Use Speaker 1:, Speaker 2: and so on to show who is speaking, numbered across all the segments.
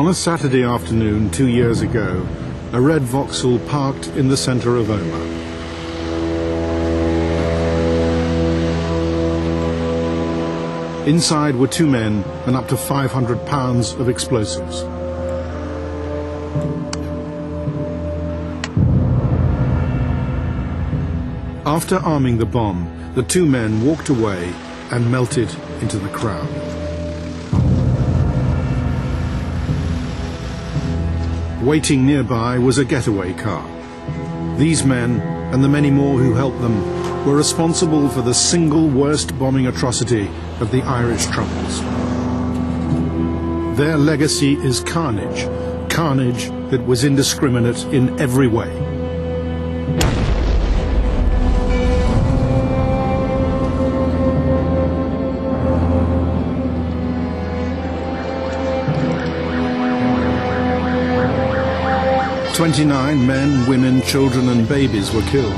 Speaker 1: On a Saturday afternoon 2 years ago, a red Vauxhall parked in the centre of Omagh. Inside were 2 men and up to 500 pounds of explosives. After arming the bomb, the 2 men walked away and melted into the crowd. Waiting nearby was a getaway car. These men, and the many more who helped them, were responsible for the single worst bombing atrocity of the Irish Troubles. Their legacy is carnage, carnage that was indiscriminate in every way. "29 men, women, children and babies were killed.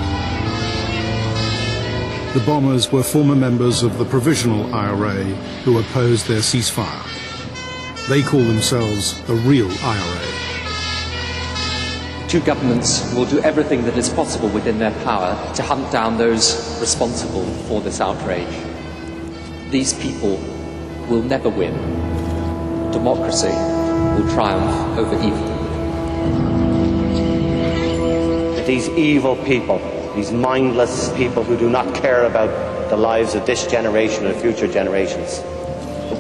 Speaker 1: The bombers were former members of the Provisional IRA who opposed their ceasefire. They call themselves the real IRA.
Speaker 2: Two governments will do everything that is possible within their power to hunt down those responsible for this outrage. These people will never win. Democracy will triumph over evil.
Speaker 3: These evil people, these mindless people who do not care about the lives of this generation and future generations,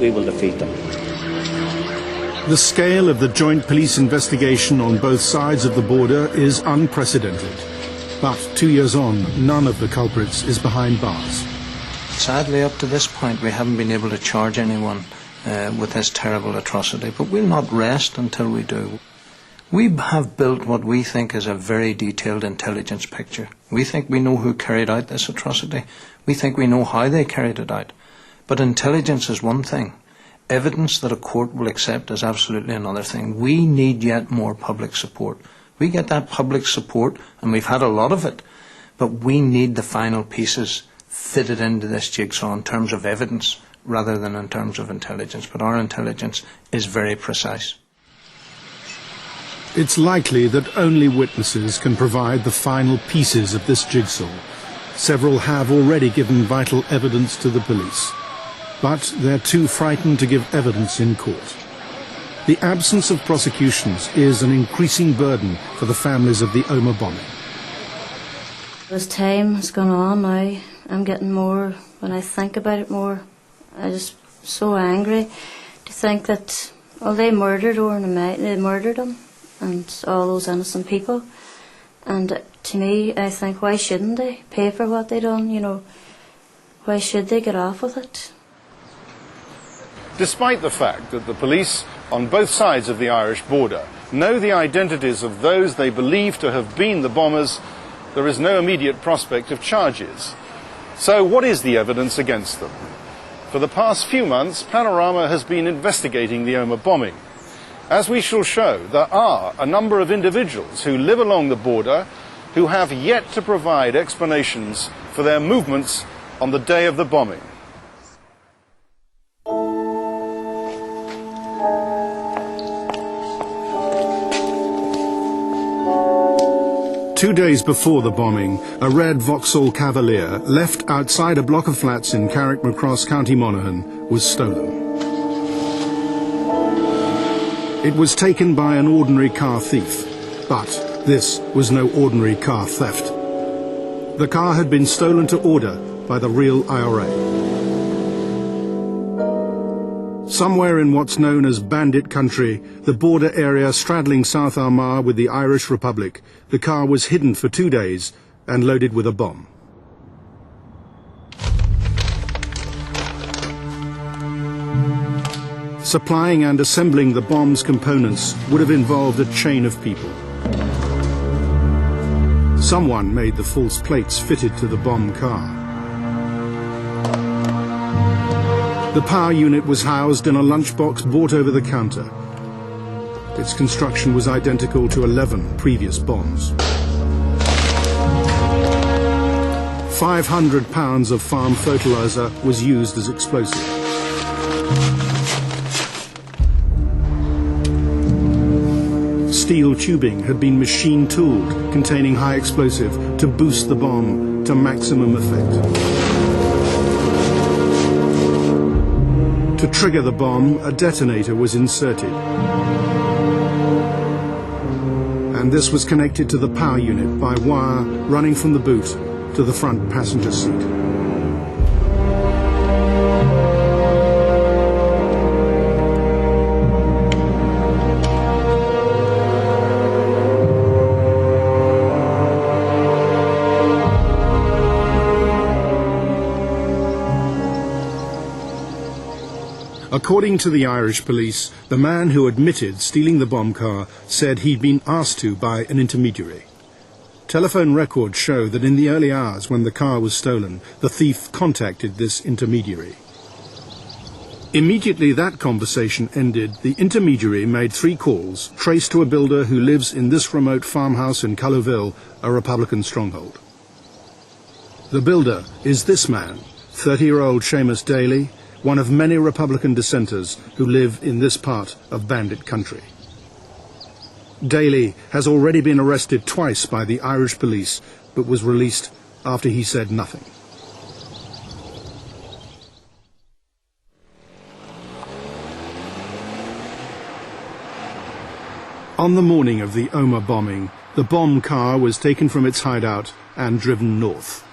Speaker 3: we will defeat them."
Speaker 1: The scale of the joint police investigation on both sides of the border is unprecedented. But 2 years on, none of the culprits is behind bars.
Speaker 4: Sadly, up to this point, we haven't been able to charge anyone with this terrible atrocity, but we'll not rest until we do. We have built what we think is a very detailed intelligence picture. We think we know who carried out this atrocity. We think we know how they carried it out. But intelligence is one thing. Evidence that a court will accept is absolutely another thing. We need yet more public support. We get that public support, and we've had a lot of it, but we need the final pieces fitted into this jigsaw in terms of evidence rather than in terms of intelligence. But our intelligence is very precise.
Speaker 1: It's likely that only witnesses can provide the final pieces of this jigsaw. Several have already given vital evidence to the police, but they're too frightened to give evidence in court. The absence of prosecutions is an increasing burden for the families of the Omagh bombing.
Speaker 5: As time has gone on now, I'm getting more, when I think about it more, I'm just so angry to think that, well, they murdered Oran and Meg, they murdered him, and all those innocent people. And to me, I think, why shouldn't they pay for what they done, you know? Why should they get off with it?
Speaker 6: Despite the fact that the police on both sides of the Irish border know the identities of those they believe to have been the bombers, there is no immediate prospect of charges. So what is the evidence against them? For the past few months, Panorama has been investigating the Omagh bombing. As we shall show, there are a number of individuals who live along the border who have yet to provide explanations for their movements on the day of the bombing.
Speaker 1: Two days before the bombing, a red Vauxhall Cavalier, left outside a block of flats in Carrickmacross, County Monaghan, was stolen. It was taken by an ordinary car thief, but this was no ordinary car theft. The car had been stolen to order by the real IRA. Somewhere in what's known as Bandit Country, the border area straddling South Armagh with the Irish Republic, the car was hidden for 2 days and loaded with a bomb. Supplying and assembling the bomb's components would have involved a chain of people. Someone made the false plates fitted to the bomb car. The power unit was housed in a lunchbox bought over the counter. Its construction was identical to 11 previous bombs. 500 pounds of farm fertilizer was used as explosive. steel tubing had been machine-tooled, containing high explosive, to boost the bomb to maximum effect. To trigger the bomb, a detonator was inserted. And this was connected to the power unit by wire running from the boot to the front passenger seat. According to the Irish police, the man who admitted stealing the bomb car said he'd been asked to by an intermediary. Telephone records show that in the early hours when the car was stolen, the thief contacted this intermediary. Immediately that conversation ended, the intermediary made 3 calls, traced to a builder who lives in this remote farmhouse in Culloville, a Republican stronghold. The builder is this man, 30-year-old Seamus Daly, one of many Republican dissenters who live in this part of Bandit country. Daly has already been arrested twice by the Irish police, but was released after he said nothing. On the morning of the Omagh bombing, the bomb car was taken from its hideout and driven north.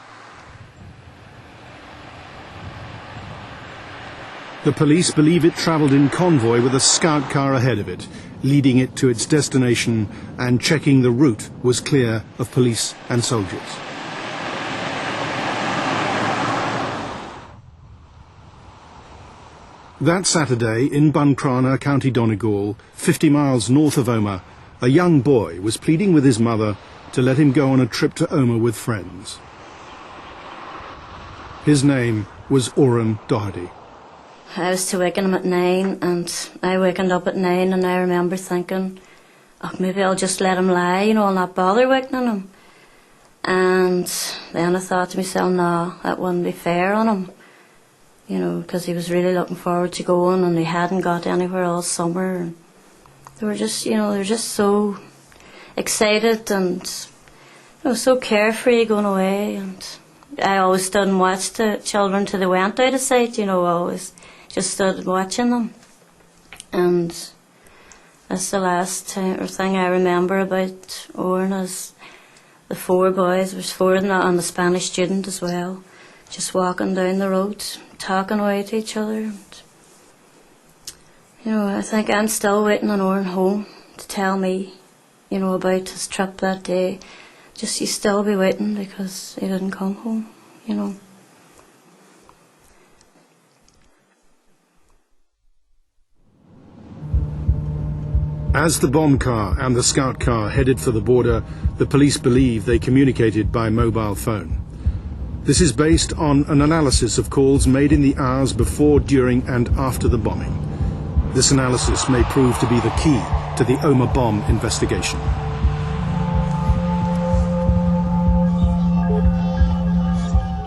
Speaker 1: The police believe it travelled in convoy with a scout car ahead of it, leading it to its destination and checking the route was clear of police and soldiers. That Saturday in Buncrana, County Donegal, 50 miles north of Omagh, a young boy was pleading with his mother to let him go on a trip to Omagh with friends. His name was Oran Doherty.
Speaker 5: I was to waken him at 9, and I wakened up at 9, and I remember thinking, oh, maybe I'll just let him lie, I'll not bother wakening him. And then I thought to myself, no, that wouldn't be fair on him, because he was really looking forward to going, and he hadn't got anywhere all summer. And they were just, they were just so excited and so carefree going away. And I always stood and watched the children till they went out of sight, always. Just stood watching them, and that's the last thing I remember about Oran is the 4 boys. There was 4 of them and the Spanish student as well, just walking down the road, talking away to each other. And, I think I'm still waiting on Oran home to tell me, about his trip that day. Just you still be waiting because he didn't come home,
Speaker 1: As the bomb car and the scout car headed for the border, the police believe they communicated by mobile phone. This is based on an analysis of calls made in the hours before, during and after the bombing. This analysis may prove to be the key to the Omagh bomb investigation.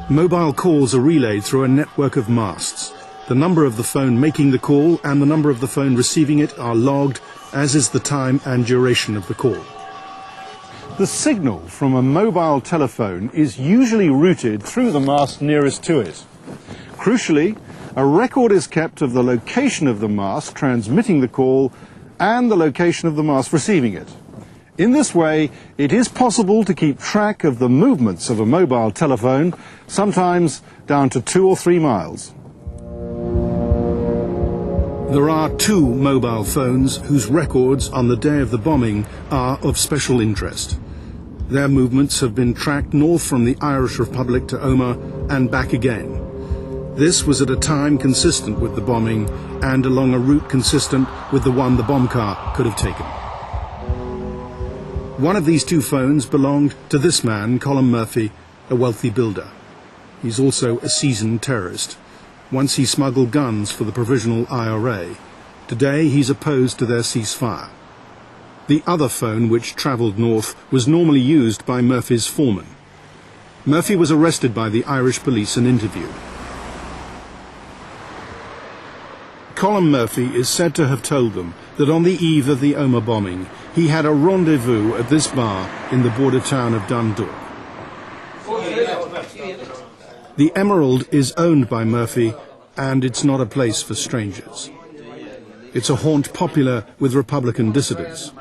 Speaker 1: Mobile calls are relayed through a network of masts. The number of the phone making the call and the number of the phone receiving it are logged, as is the time and duration of the call. The signal from a mobile telephone is usually routed through the mast nearest to it. Crucially, a record is kept of the location of the mast transmitting the call and the location of the mast receiving it. In this way, it is possible to keep track of the movements of a mobile telephone, sometimes down to 2 or 3 miles. There are 2 mobile phones whose records on the day of the bombing are of special interest. Their movements have been tracked north from the Irish Republic to Omagh and back again. This was at a time consistent with the bombing and along a route consistent with the one the bomb car could have taken. One of these 2 phones belonged to this man, Colin Murphy, a wealthy builder. He's also a seasoned terrorist. Once he smuggled guns for the Provisional IRA. Today he's opposed to their ceasefire. The other phone, which travelled north, was normally used by Murphy's foreman. Murphy was arrested by the Irish police and interviewed. Colin Murphy is said to have told them that on the eve of the Omagh bombing, he had a rendezvous at this bar in the border town of Dundalk. The Emerald is owned by Murphy, and it's not a place for strangers. It's a haunt popular with Republican dissidents.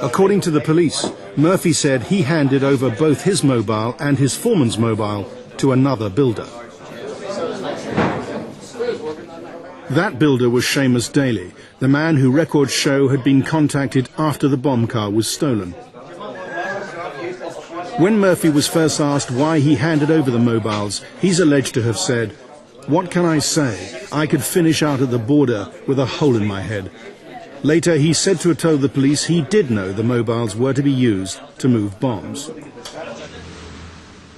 Speaker 1: According to the police, Murphy said he handed over both his mobile and his foreman's mobile to another builder. That builder was Seamus Daly, the man who records show had been contacted after the bomb car was stolen. When Murphy was first asked why he handed over the mobiles, he's alleged to have said, "What can I say? I could finish out at the border with a hole in my head." Later, he said to have told the police he did know the mobiles were to be used to move bombs.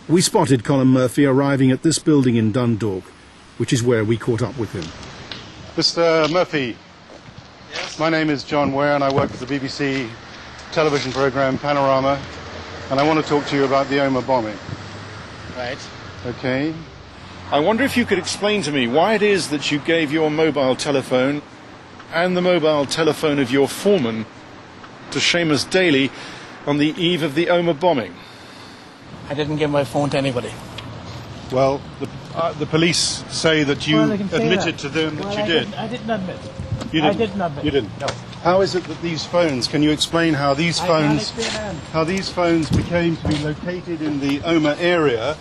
Speaker 1: We spotted Colin Murphy arriving at this building in Dundalk, which is where we caught up with him.
Speaker 6: Mr. Murphy, my name is John Ware and I work for the BBC television programme Panorama, and I want to talk to you about the Omagh bombing.
Speaker 7: Right.
Speaker 6: Okay. I wonder if you could explain to me why it is that you gave your mobile telephone and the mobile telephone of your foreman to Seamus Daly on the eve of the Omagh bombing.
Speaker 7: I didn't give my phone to anybody.
Speaker 6: Well, the police say that you admitted to them that you did.
Speaker 7: I didn't admit.
Speaker 6: You didn't?
Speaker 7: I didn't admit.
Speaker 6: You didn't?
Speaker 7: No.
Speaker 6: How is it that these phones, can you explain how these phones became to be located in the Omagh area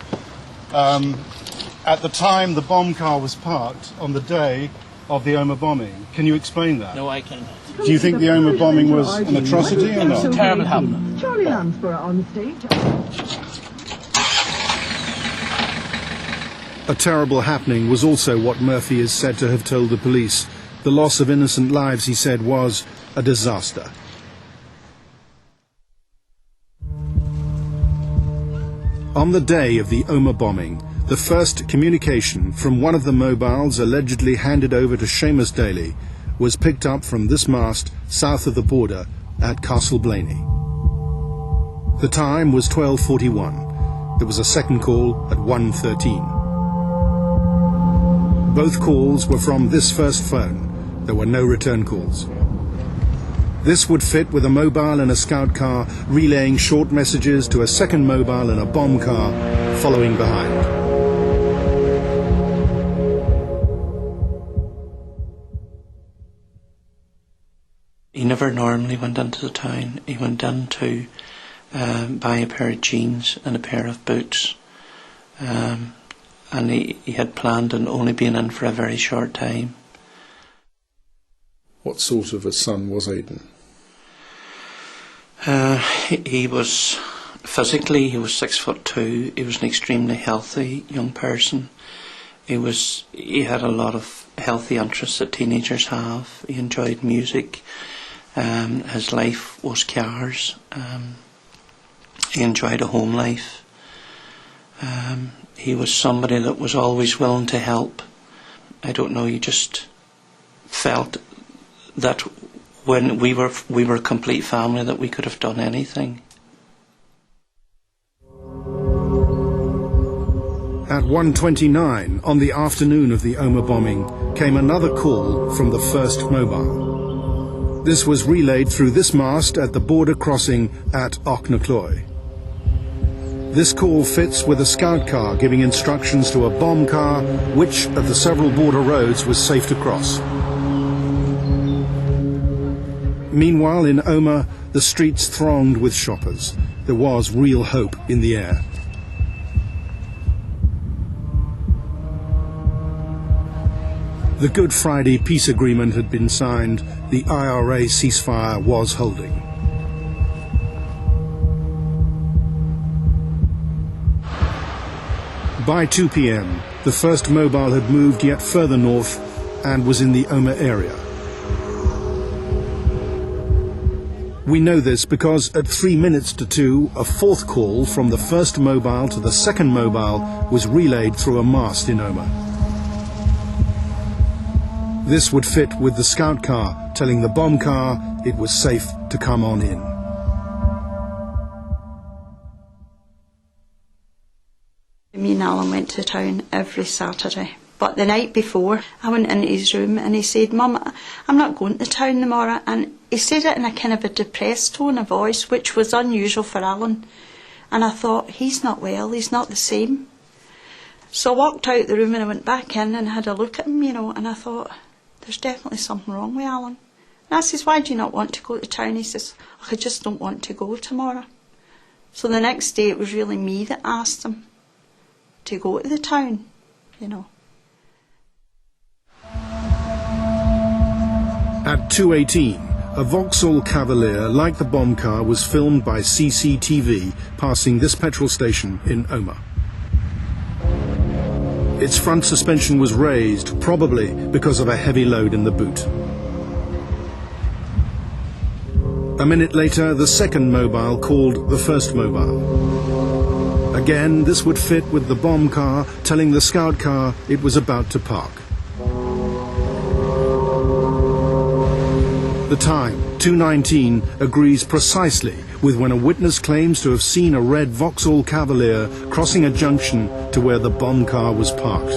Speaker 6: at the time the bomb car was parked on the day of the Omagh bombing? Can you explain that?
Speaker 7: No, I can't.
Speaker 6: Do you think the Omagh bombing was an atrocity or not?
Speaker 7: Terrible happening.
Speaker 8: Charlie Lansborough on stage.
Speaker 1: A terrible happening was also what Murphy is said to have told the police. The loss of innocent lives, he said, was a disaster. On the day of the Omagh bombing, the first communication from one of the mobiles allegedly handed over to Seamus Daly was picked up from this mast south of the border at Castle Blaney. The time was 12:41. There was a second call at 1:13. Both calls were from this first phone. There were no return calls. This would fit with a mobile and a scout car relaying short messages to a second mobile and a bomb car following behind.
Speaker 4: He never normally went into the town. He went in to buy a pair of jeans and a pair of boots. And he had planned on only being in for a very short time.
Speaker 1: What sort of a son was Aidan?
Speaker 4: He was, physically, he was 6'2". He was an extremely healthy young person. He had a lot of healthy interests that teenagers have. He enjoyed music. His life was cars. He enjoyed a home life. He was somebody that was always willing to help. I don't know, he just felt that when we were a complete family, that we could have done anything.
Speaker 1: At 1:29 on the afternoon of the Omagh bombing came another call from the first mobile. This was relayed through this mast at the border crossing at Ochnacloy. This call fits with a scout car giving instructions to a bomb car which of the several border roads was safe to cross. Meanwhile, in Omagh, the streets thronged with shoppers. There was real hope in the air. The Good Friday peace agreement had been signed. The IRA ceasefire was holding. By 2 p.m, the first mobile had moved yet further north and was in the Omagh area. We know this because at 3 minutes to 2, a fourth call from the first mobile to the second mobile was relayed through a mast in Omagh. This would fit with the scout car telling the bomb car it was safe to come on in.
Speaker 9: Me and Alan went to town every Saturday But the night before, I went into his room and he said, "Mum, I'm not going to town tomorrow." And he said it in a kind of a depressed tone of voice, which was unusual for Alan. And I thought, he's not well, he's not the same. So I walked out the room and I went back in and had a look at him, and I thought, there's definitely something wrong with Alan. And I says, "Why do you not want to go to town?" He says, "I just don't want to go tomorrow." So the next day it was really me that asked him to go to the town,
Speaker 1: At 2:18, a Vauxhall Cavalier like the bomb car was filmed by CCTV passing this petrol station in Omagh. Its front suspension was raised, probably because of a heavy load in the boot. A minute later, the second mobile called the first mobile. Again, this would fit with the bomb car telling the scout car it was about to park. The time, 2:19, agrees precisely with when a witness claims to have seen a red Vauxhall Cavalier crossing a junction to where the bomb car was parked.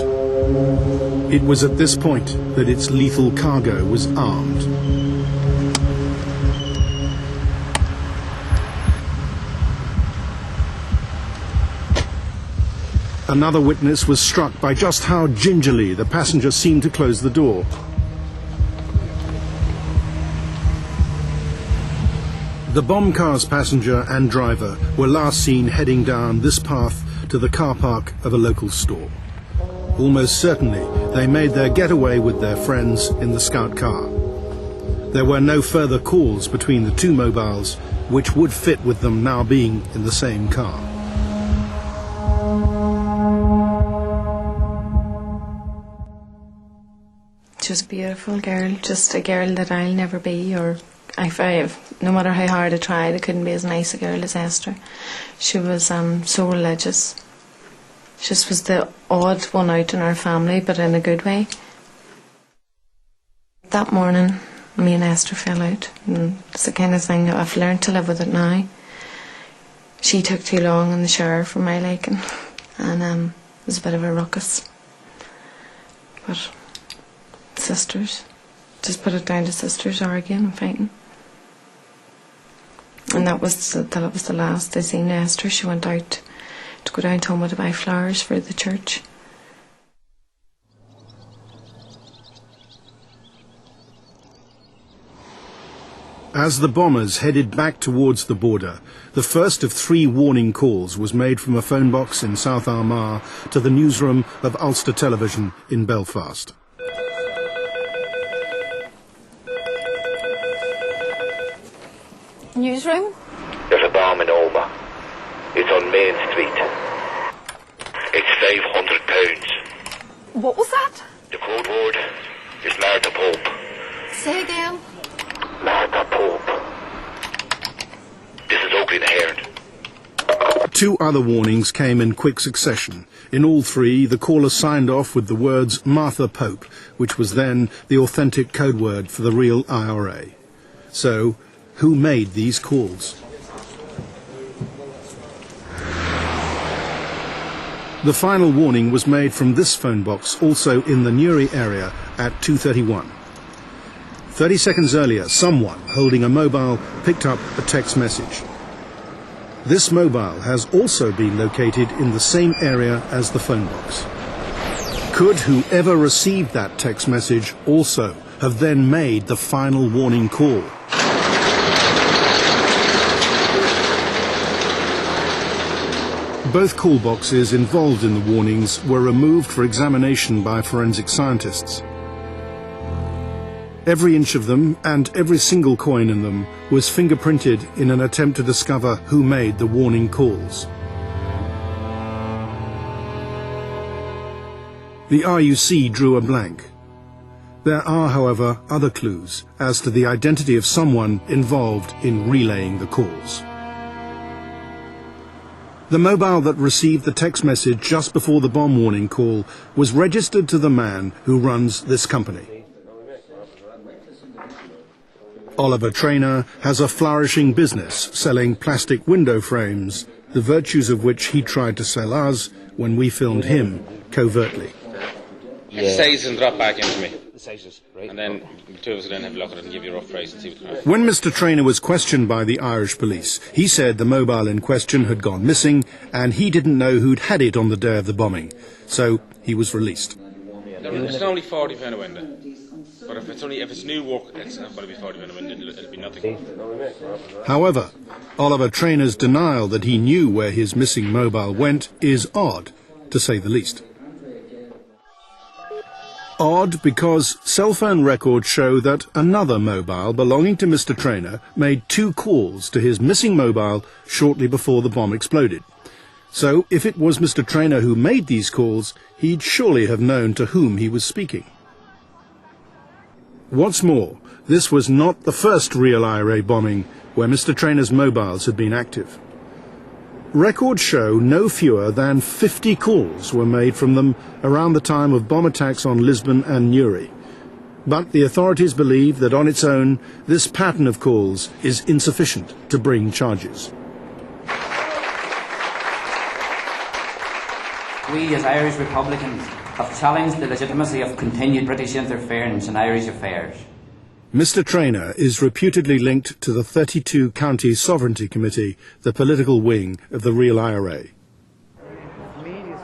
Speaker 1: It was at this point that its lethal cargo was armed. Another witness was struck by just how gingerly the passenger seemed to close the door. The bomb car's passenger and driver were last seen heading down this path to the car park of a local store. Almost certainly, they made their getaway with their friends in the scout car. There were no further calls between the two mobiles, which would fit with them now being in the same car.
Speaker 10: She was a beautiful girl, just a girl that I'll never be, or no matter how hard I tried, I couldn't be as nice a girl as Esther. She was so religious. She just was the odd one out in our family, but in a good way. That morning, me and Esther fell out, and it's the kind of thing I've learned to live with it now. She took too long in the shower for my liking, and it was a bit of a ruckus. But sisters, just put it down to sisters arguing and fighting. And that was till it was the last I seen Esther. She went out to go down to Omagh to buy flowers for the church.
Speaker 1: As the bombers headed back towards the border, the first of 3 warning calls was made from a phone box in South Armagh to the newsroom of Ulster Television in Belfast.
Speaker 11: Newsroom?
Speaker 12: There's a bomb in Omagh. It's on Main Street. It's £500.
Speaker 11: What was that?
Speaker 12: The code word is Martha Pope.
Speaker 11: Say again.
Speaker 12: Martha Pope. This is Oakley and Ahern.
Speaker 1: 2 other warnings came in quick succession. In all 3, the caller signed off with the words Martha Pope, which was then the authentic code word for the real IRA. So, who made these calls? The final warning was made from this phone box, also in the Newry area, at 2:31. 30 seconds earlier, someone holding a mobile picked up a text message. This mobile has also been located in the same area as the phone box. Could whoever received that text message also have then made the final warning call? Both call boxes involved in the warnings were removed for examination by forensic scientists. Every inch of them and every single coin in them was fingerprinted in an attempt to discover who made the warning calls. The RUC drew a blank. There are, however, other clues as to the identity of someone involved in relaying the calls. The mobile that received the text message just before the bomb warning call was registered to the man who runs this company. Oliver Traynor has a flourishing business selling plastic window frames, the virtues of which he tried to sell us when we filmed him covertly.
Speaker 11: It stays and drop back into me.
Speaker 3: Right.
Speaker 11: And then the two of us will then have a look at it and give you a rough price and see what's going on.
Speaker 1: When Mr. Traynor was questioned by the Irish police, he said the mobile in question had gone missing and he didn't know who'd had it on the day of the bombing. So he was released.
Speaker 11: It's only £40 a window. But if it's new work, it's not going to be £40 a window, it'll be nothing.
Speaker 1: However, Oliver Traynor's denial that he knew where his missing mobile went is odd, to say the least. Odd because cell phone records show that another mobile belonging to Mr. Traynor made 2 calls to his missing mobile shortly before the bomb exploded. So if it was Mr. Traynor who made these calls, he'd surely have known to whom he was speaking. What's more, this was not the first real IRA bombing where Mr. Traynor's mobiles had been active. Records show no fewer than 50 calls were made from them around the time of bomb attacks on Lisbon and Newry. But the authorities believe that on its own, this pattern of calls is insufficient to bring charges.
Speaker 13: We as Irish Republicans have challenged the legitimacy of continued British interference in Irish affairs.
Speaker 1: Mr. Traynor is reputedly linked to the 32 County Sovereignty Committee, the political wing of the real IRA.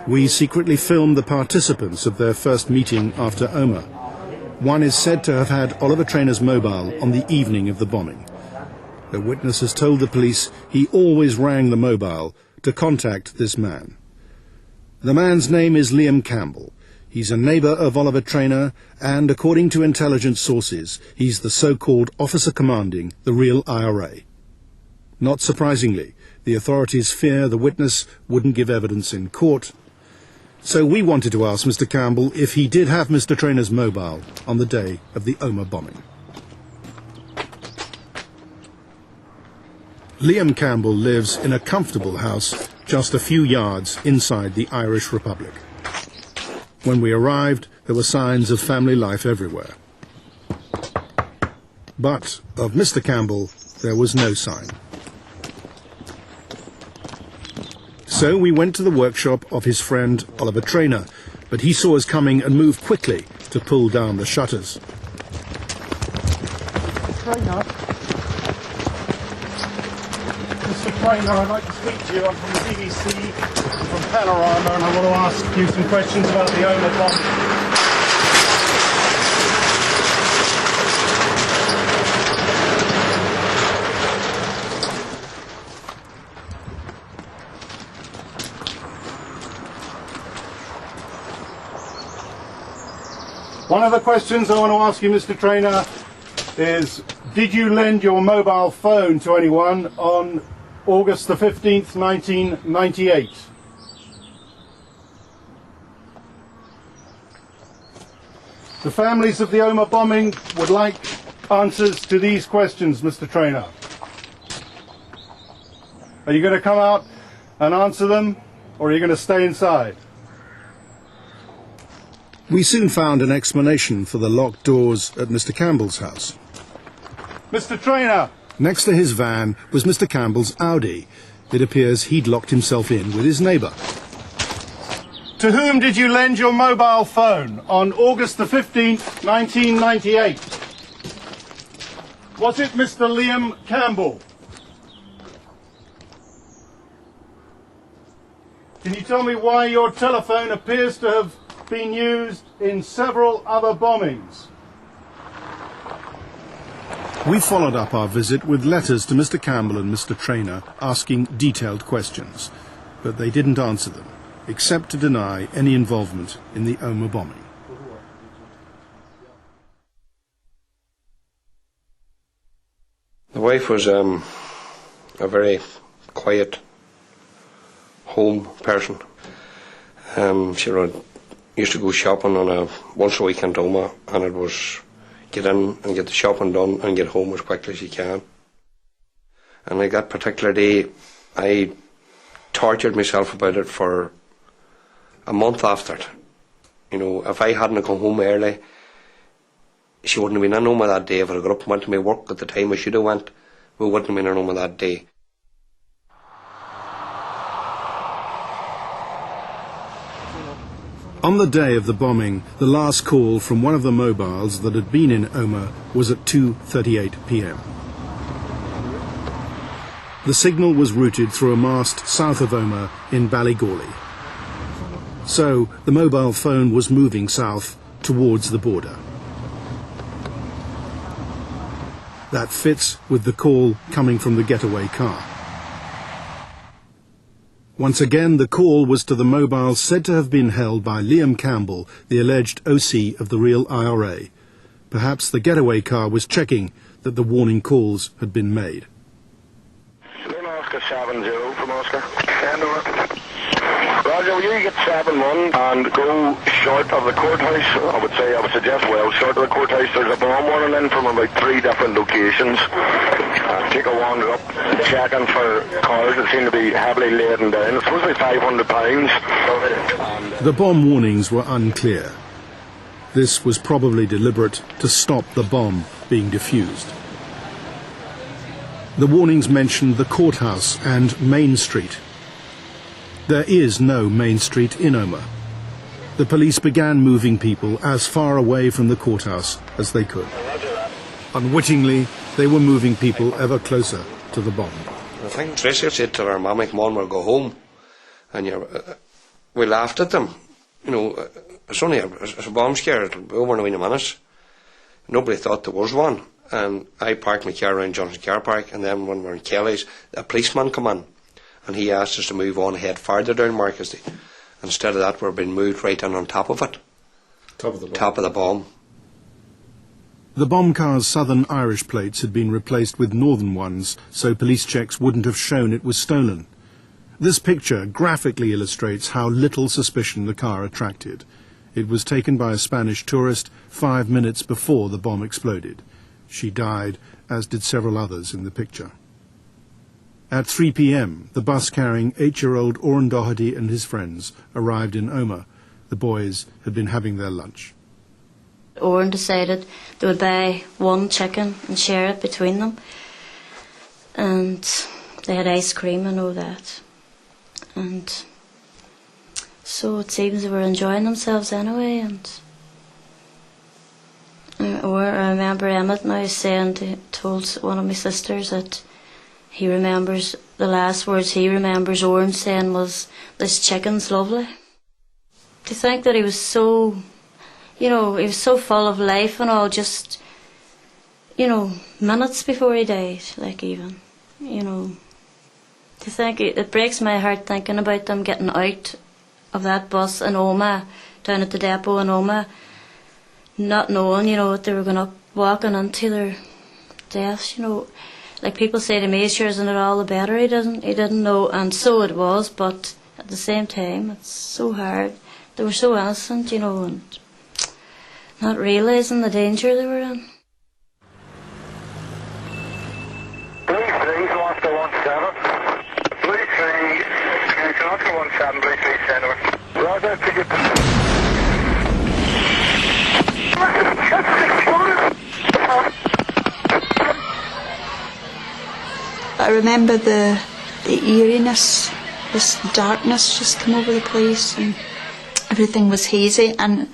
Speaker 1: We secretly filmed the participants of their first meeting after Omagh. One is said to have had Oliver Traynor's mobile on the evening of the bombing. A witness has told the police he always rang the mobile to contact this man. The man's name is Liam Campbell. He's a neighbour of Oliver Traynor, and according to intelligence sources, he's the so-called officer commanding the real IRA. Not surprisingly, the authorities fear the witness wouldn't give evidence in court. So we wanted to ask Mr. Campbell if he did have Mr. Traynor's mobile on the day of the Omagh bombing. Liam Campbell lives in a comfortable house just a few yards inside the Irish Republic. When we arrived, there were signs of family life everywhere. But of Mr. Campbell, there was no sign. So we went to the workshop of his friend Oliver Traynor, but he saw us coming and moved quickly to pull down the shutters.
Speaker 6: Traynor. Mr. Traynor, I'd like to speak to you. I'm from the BBC, from Panorama, and I want to ask you some questions about the Omagh bombing. One of the questions I want to ask you, Mr. Traynor, is did you lend your mobile phone to anyone on August the 15th, 1998? The families of the Omagh bombing would like answers to these questions, Mr. Traynor. Are you going to come out and answer them, or are you going to stay inside?
Speaker 1: We soon found an explanation for the locked doors at Mr. Campbell's house.
Speaker 6: Mr. Traynor!
Speaker 1: Next to his van was Mr. Campbell's Audi. It appears he'd locked himself in with his neighbour.
Speaker 6: To whom did you lend your mobile phone on August the 15th, 1998? Was it Mr. Liam Campbell? Can you tell me why your telephone appears to have been used in several other bombings?
Speaker 1: We followed up our visit with letters to Mr. Campbell and Mr. Traynor asking detailed questions, but they didn't answer them, except to deny any involvement in the Omagh bombing.
Speaker 14: The wife was a very quiet home person. She used to go shopping on once a week in Omagh, and it was get in and get the shopping done and get home as quickly as you can. And like that particular day, I tortured myself about it for a month after it. You know, if I hadn't come home early, she wouldn't have been in Omagh that day. If I got up and went to my work at the time I should have went, we wouldn't have been in Omagh that day.
Speaker 1: On the day of the bombing, the last call from one of the mobiles that had been in Omagh was at 2:38 p.m. The signal was routed through a mast south of Omagh in Ballygawley. So the mobile phone was moving south towards the border. That fits with the call coming from the getaway car. Once again, the call was to the mobile said to have been held by Liam Campbell, the alleged OC of the real IRA. Perhaps the getaway car was checking that the warning calls had been made.
Speaker 12: Oscar 70 from Oscar. Roger, will you get 7-1 and go short of the courthouse? I would suggest well short of the courthouse. There's a bomb warning in from about 3 different locations. Take a wander up, checking for cars that seem to be heavily laden down. It's supposed to be £500.
Speaker 1: The bomb warnings were unclear. This was probably deliberate to stop the bomb being defused. The warnings mentioned the courthouse and Main Street. There is no Main Street in Omagh. The police began moving people as far away from the courthouse as they could. Unwittingly, they were moving people ever closer to the bomb.
Speaker 14: I think Tracy said to her mammy, "Come on, we'll go home." And we laughed at them. You know, it's only a bomb scare, it'll be over in a wee minute. Nobody thought there was one. And I parked my car around Johnson Car Park, and then when we were in Kelly's, a policeman come in, and he asked us to move on ahead farther down Market Street. Instead of that, we're being moved right in on top of it. Top of the bomb.
Speaker 1: The bomb car's southern Irish plates had been replaced with northern ones, so police checks wouldn't have shown it was stolen. This picture graphically illustrates how little suspicion the car attracted. It was taken by a Spanish tourist 5 minutes before the bomb exploded. She died, as did several others in the picture. At 3 p.m, the bus carrying 8-year-old Oran Doherty and his friends arrived in Omagh. The boys had been having their lunch.
Speaker 5: Oran decided they would buy one chicken and share it between them. And they had ice cream and all that. And so it seems they were enjoying themselves anyway. And I remember Emmett now told one of my sisters that he remembers, the last words he remembers Oran saying was, "This chicken's lovely." To think that he was so, he was so full of life and all, just, minutes before he died, to think, it breaks my heart thinking about them getting out of that bus in Omagh, down at the depot in Omagh, not knowing, what they were going to walking into their deaths, Like people say to me, "Sure, isn't it all the better?" He didn't know, and so it was, but at the same time, it's so hard. They were so innocent, and not realising the danger they were in.
Speaker 12: Blue 3, Oscar 17. Blue 3, Oscar 17, Blue 3, send over. Roger, could you...
Speaker 9: I remember the eeriness, this darkness just come over the place, and everything was hazy. And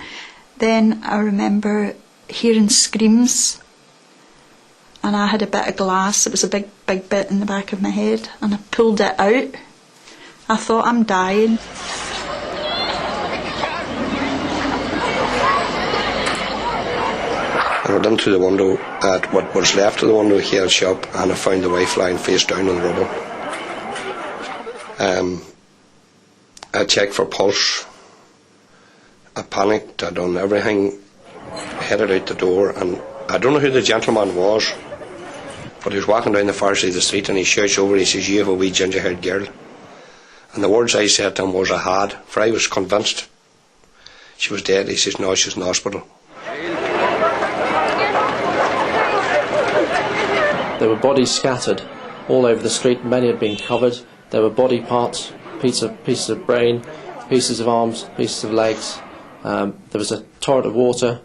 Speaker 9: then I remember hearing screams, and I had a bit of glass. It was a big bit in the back of my head, and I pulled it out. I thought, I'm dying.
Speaker 14: I went into the window at what was left of the window here at shop, and I found the wife lying face down on the rubble. I checked for pulse. I panicked. I done everything, headed out the door, and I don't know who the gentleman was, but he was walking down the far side of the street, and he shouts over, he says, "You have a wee ginger-haired girl." And the words I said to him was, "I had," for I was convinced she was dead. He says, "No, she's in hospital."
Speaker 2: There were bodies scattered all over the street. Many had been covered. There were body parts, pieces of brain, pieces of arms, pieces of legs. There was a torrent of water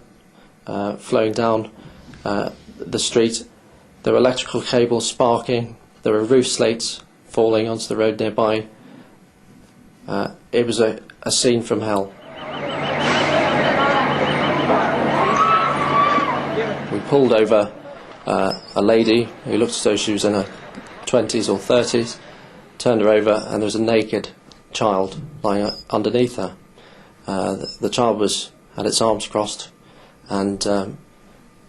Speaker 2: flowing down the street. There were electrical cables sparking. There were roof slates falling onto the road nearby. It was a scene from hell. pulled over a lady who looked as though she was in her 20s or 30s, turned her over, and there was a naked child lying underneath her. The child had its arms crossed, and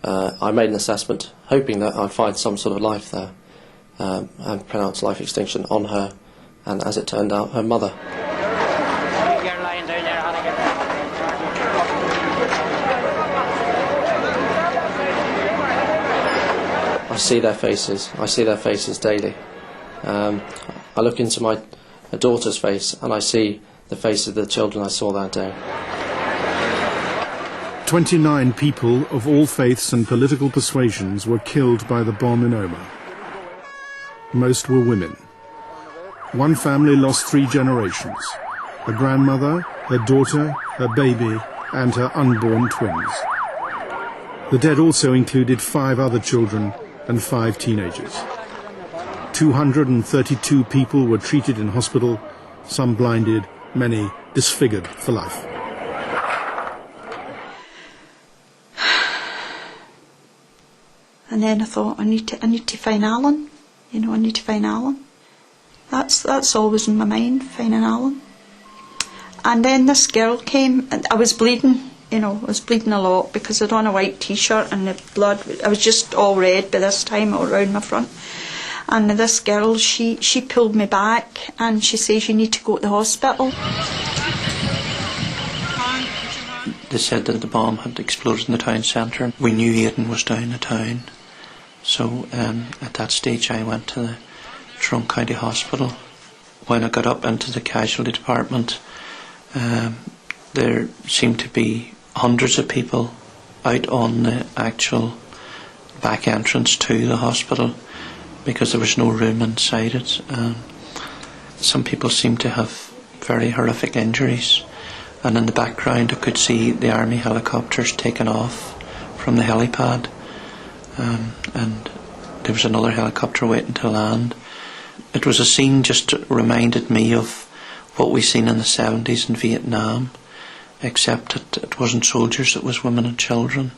Speaker 2: I made an assessment, hoping that I'd find some sort of life there, and pronounced life extinction on her, and as it turned out, her mother. I see their faces daily. I look into my daughter's face and I see the faces of the children I saw that day.
Speaker 1: 29 people of all faiths and political persuasions were killed by the bomb in Omagh. Most were women. One family lost 3 generations: a grandmother, her daughter, her baby, and her unborn twins. The dead also included 5 other children and 5 teenagers. 232 people were treated in hospital, some blinded, many disfigured for life.
Speaker 9: And then I thought, I need to find Alan. I need to find Alan. That's always in my mind, finding Alan. And then this girl came, and I was bleeding. I was bleeding a lot because I'd on a white t-shirt and the blood, I was just all red by this time all around my front. And this girl, she pulled me back and she says, you need to go to the hospital.
Speaker 4: They said that the bomb had exploded in the town centre. We knew Aidan was down the town. So at that stage I went to the Tyrone County Hospital. When I got up into the casualty department, there seemed to be hundreds of people out on the actual back entrance to the hospital because there was no room inside it. Some people seemed to have very horrific injuries, and in the background I could see the army helicopters taking off from the helipad, and there was another helicopter waiting to land. It was a scene just reminded me of what we seen in the 70s in Vietnam, except it wasn't soldiers, it was women and children.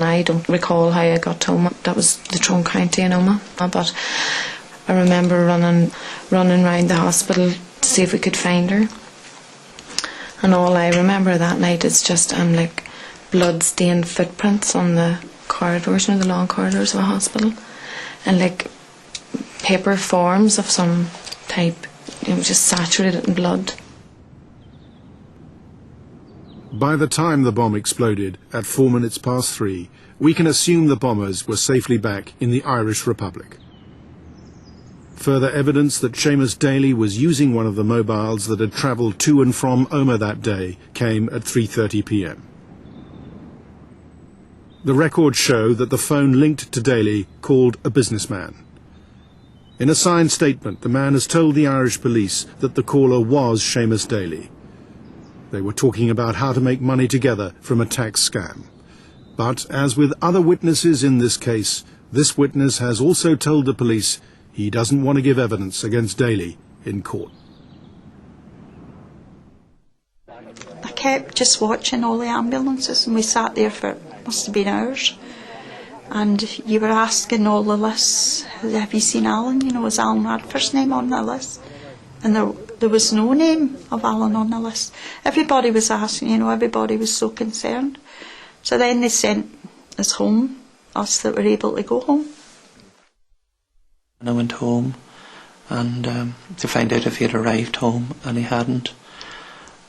Speaker 10: I don't recall how I got to Omagh. That was the Tyrone County in Omagh, but I remember running round the hospital to see if we could find her. And all I remember that night is just like blood-stained footprints on the corridors, the long corridors of a hospital, and like paper forms of some type, just saturated in blood.
Speaker 1: By the time the bomb exploded at 3:04, we can assume the bombers were safely back in the Irish Republic. Further evidence that Seamus Daly was using one of the mobiles that had travelled to and from Omagh that day came at 3:30 p.m. The records show that the phone linked to Daly called a businessman. In a signed statement, the man has told the Irish police that the caller was Seamus Daly. They were talking about how to make money together from a tax scam. But, as with other witnesses in this case, this witness has also told the police he doesn't want to give evidence against Daly in court.
Speaker 9: I kept just watching all the ambulances, and we sat there for, must have been hours. And you were asking all the lists, have you seen Alan? Was Alan Radford's name on the list? And there was no name of Alan on the list. Everybody was asking, everybody was so concerned. So then they sent us home, us that were able to go home.
Speaker 4: And I went home and to find out if he had arrived home, and he hadn't.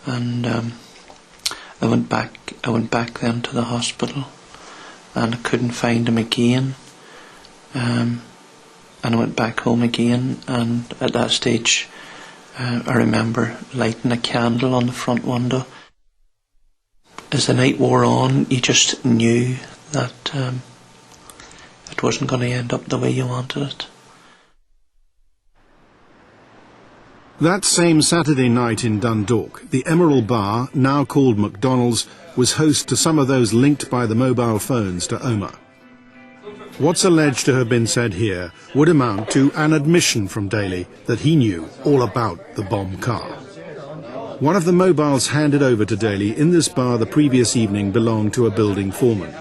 Speaker 4: And I went back then to the hospital, and I couldn't find him again. And I went back home again, and at that stage I remember lighting a candle on the front window. As the night wore on, you just knew that it wasn't going to end up the way you wanted it.
Speaker 1: That same Saturday night in Dundalk, the Emerald Bar, now called McDonald's, was host to some of those linked by the mobile phones to Omagh. What's alleged to have been said here would amount to an admission from Daly that he knew all about the bomb car. One of the mobiles handed over to Daly in this bar the previous evening belonged to a building foreman.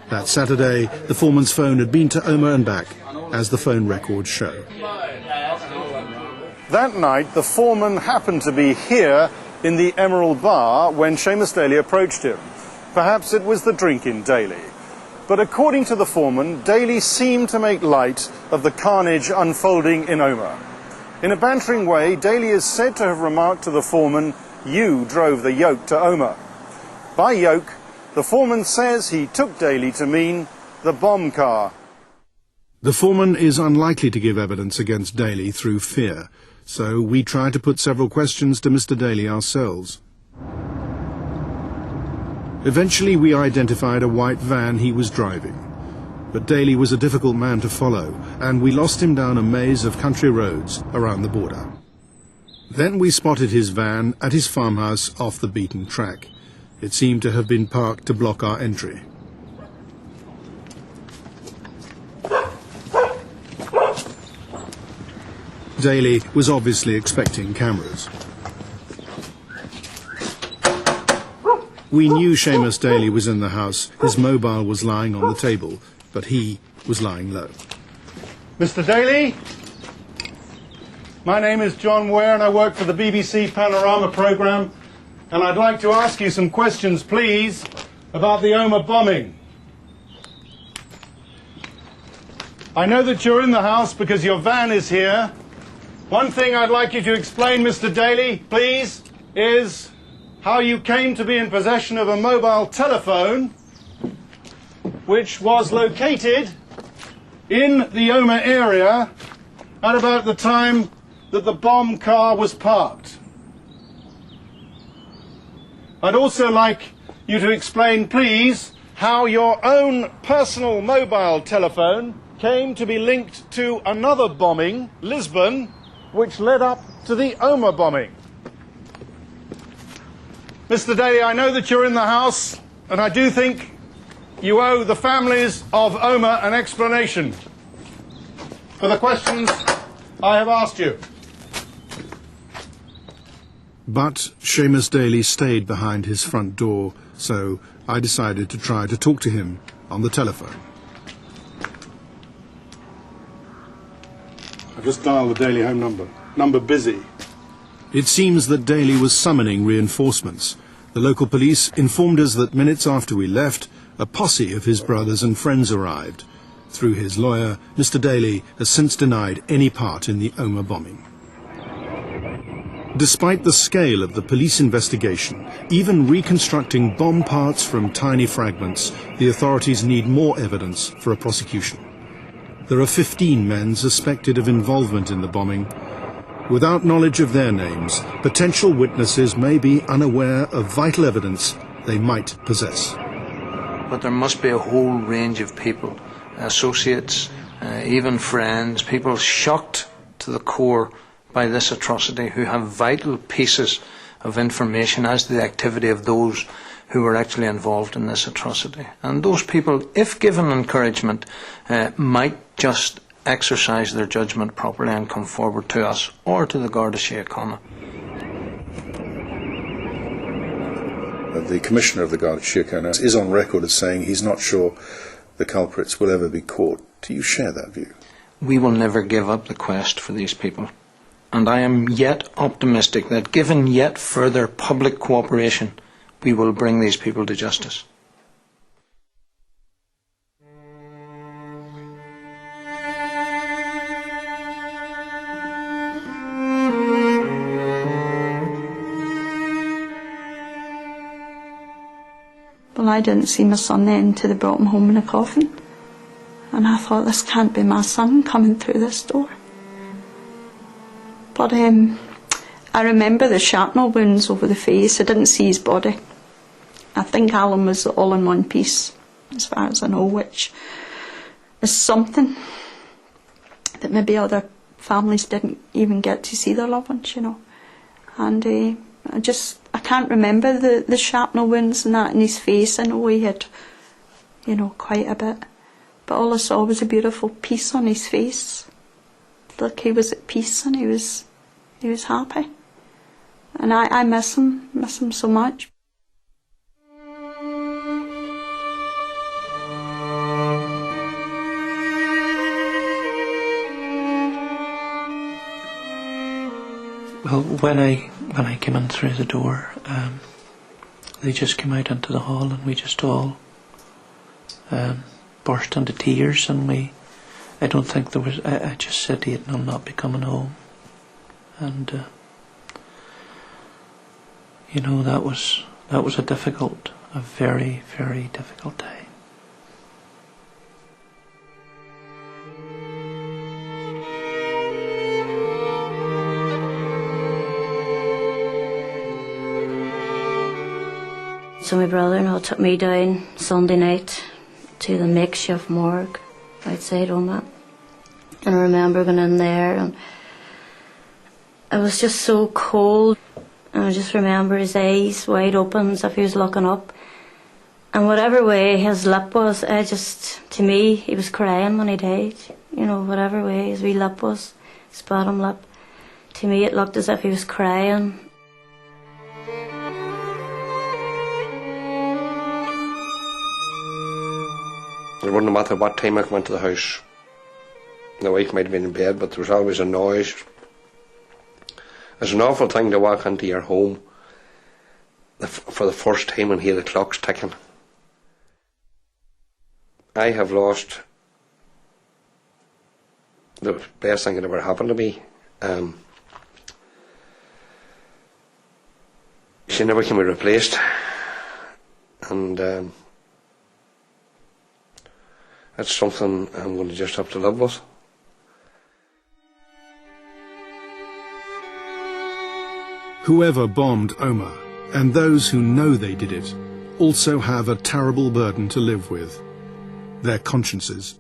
Speaker 1: That Saturday, the foreman's phone had been to Omagh and back, as the phone records show.
Speaker 6: That night, the foreman happened to be here in the Emerald Bar when Seamus Daly approached him. Perhaps it was the drink in Daly. But according to the foreman, Daly seemed to make light of the carnage unfolding in Omagh. In a bantering way, Daly is said to have remarked to the foreman, "You drove the yoke to Omagh." By yoke, the foreman says he took Daly to mean the bomb car.
Speaker 1: The foreman is unlikely to give evidence against Daly through fear, so we tried to put several questions to Mr. Daly ourselves. Eventually we identified a white van he was driving. But Daly was a difficult man to follow, and we lost him down a maze of country roads around the border. Then we spotted his van at his farmhouse off the beaten track. It seemed to have been parked to block our entry. Daly was obviously expecting cameras. We knew Seamus Daly was in the house. His mobile was lying on the table, but he was lying low.
Speaker 6: Mr. Daly? My name is John Ware and I work for the BBC Panorama programme, and I'd like to ask you some questions, please, about the Omagh bombing. I know that you're in the house because your van is here. One thing I'd like you to explain, Mr. Daly, please, is how you came to be in possession of a mobile telephone which was located in the Omagh area at about the time that the bomb car was parked. I'd also like you to explain, please, how your own personal mobile telephone came to be linked to another bombing, Lisbon, which led up to the Omagh bombing. Mr. Daly, I know that you're in the house, and I do think you owe the families of Omagh an explanation for the questions I have asked you.
Speaker 1: But Seamus Daly stayed behind his front door, so I decided to try to talk to him on the telephone.
Speaker 6: I've just dialed the Daly home number. Number busy.
Speaker 1: It seems that Daly was summoning reinforcements. The local police informed us that minutes after we left, a posse of his brothers and friends arrived. Through his lawyer, Mr. Daly has since denied any part in the Omagh bombing. Despite the scale of the police investigation, even reconstructing bomb parts from tiny fragments, the authorities need more evidence for a prosecution. There are 15 men suspected of involvement in the bombing. Without knowledge of their names, potential witnesses may be unaware of vital evidence they might possess.
Speaker 4: But there must be a whole range of people, associates, even friends, people shocked to the core by this atrocity, who have vital pieces of information as to the activity of those who were actually involved in this atrocity. And those people, if given encouragement, might just exercise their judgment properly and come forward to us or to the Garda Síochána.
Speaker 15: The Commissioner of the Garda Síochána is on record as saying he's not sure the culprits will ever be caught. Do you share that view?
Speaker 4: We will never give up the quest for these people. And I am yet optimistic that given yet further public cooperation, we will bring these people to justice.
Speaker 9: Well, I didn't see my son then until they brought him home in a coffin. And I thought, this can't be my son coming through this door. But I remember the shrapnel wounds over the face. I didn't see his body. I think Alan was all in one piece, as far as I know, which is something that maybe other families didn't even get to see their loved ones, you know. And I can't remember the shrapnel wounds and that in his face. I know he had, you know, quite a bit. But all I saw was a beautiful peace on his face. Like he was at peace and he was happy. And I miss him so much.
Speaker 4: Well, when I came in through the door, they just came out into the hall, and we just all burst into tears, and I don't think there was. I just said to Aidan, "I'll not be coming home," and you know, that was a very, very difficult time.
Speaker 5: So my brother-in-law took me down Sunday night to the makeshift morgue outside Omagh. And I remember going in there, and it was just so cold. And I just remember his eyes wide open as if he was looking up. And whatever way his lip was, to me, he was crying when he died. You know, whatever way his wee lip was, his bottom lip. To me it looked as if he was crying.
Speaker 14: It wouldn't matter what time I went to the house. The wife might have been in bed, but there was always a noise. It's an awful thing to walk into your home for the first time and hear the clocks ticking. I have lost the best thing that ever happened to me. She never can be replaced, and it's something I'm going to just have to live with.
Speaker 1: Whoever bombed Omagh, and those who know they did it, also have a terrible burden to live with: their consciences.